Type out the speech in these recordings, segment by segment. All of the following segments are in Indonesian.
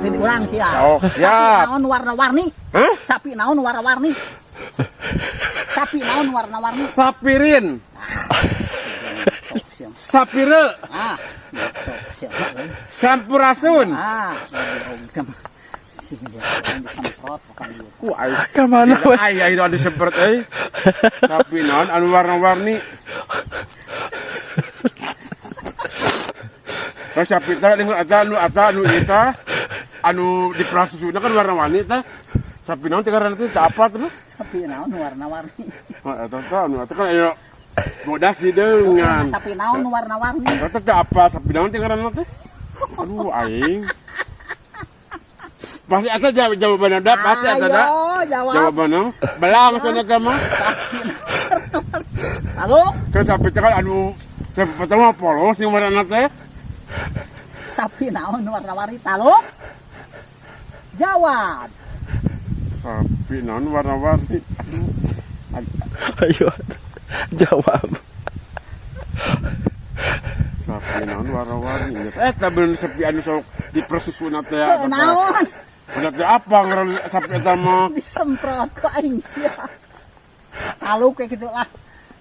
Jadi ulang sih ya. Oh, siap. Sapi naon warna-warni? Hah? Sapi naon warna-warni? Sapi naon warna-warni? Sapirin. Sapire. Ah. Sampurasun. Ah. Disemprot bukan dia. Ku ai. Ka mana we? Ai do disemprot euy. Sapi naon anu warna-warni? Terus sapi teh anu eta anu diprosesuna kan warna-warni teh. Sapi naon teh ngaranna teh apa tuh? Sapi naon warna-warni? Eta teh anu eta kan aya mudah dideungan. Sapi naon warna-warni? Eta teh apa? Sapi naon teh ngaranna teh? Aduh aing. Pasti eta jawabanna da pasti eta da. Ayo jawab. Jawabanna belang kana teh mah. Halo? Kan sapi teh kan anu sapi pertama polos yang warna teh. Sapi naon warna-warni taluk? Jawab. Sapi naon warna-warni. Ayo. Jawab. Sapi naon warna-warni. Eta bener sapi anu sok diprosesuna teh. Naon? Bener teh apa ngaran sapi eta mah? Disemprot ku aing sia. Taluk kayak gitu lah.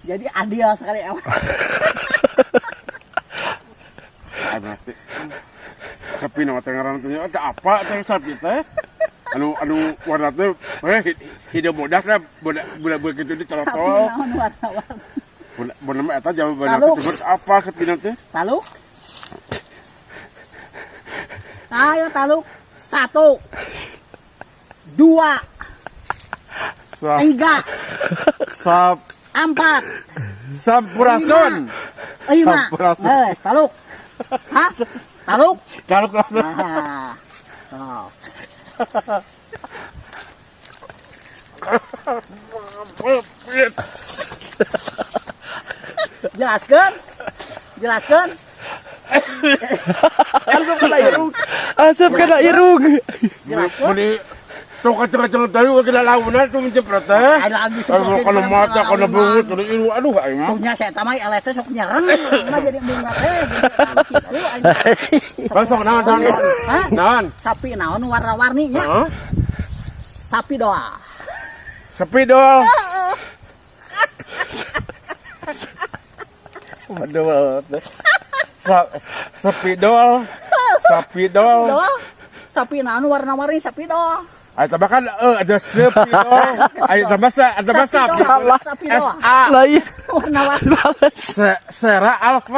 Jadi adil sekali awak. Berarti sapi naon teh ngaran teh eta apa teh sapi teh? Anu warna teh hidup mudah teh budak kitu di Sapi colot. naon warna-warni? Bener mah eta jawabanna Taluk. teh apa sapi teh? Taluk? Ayo taluk. 1 2 3 4 Sampurasun. 5. Sampurasun. Taluk. Hah? Taluk? Taluk lah. Nah. Oh. Jelaskan? Jelaskan? Asap kena irung. Jelaskan? Meni tong kacang-kacang tadi kena launan tuh menjepret teh. Ada lagi Kalau mata kana beungut kana iru aduh aing mah. punya saya tamai LT sok nyereng mah jadi mungat teh. Sok naon. Hah? Naon? Sapi naon warna-warninya? Heeh. Sapi doa. Sepidol. Waduh. Sepidol. Sapidol. Doa. Sapi naon warna-warni sapi doa. Ay tabakan ada sepidol. Ay tabasa Sapi doa. Sapi doa. SA Lain. Warna-warni. Sera Alfa.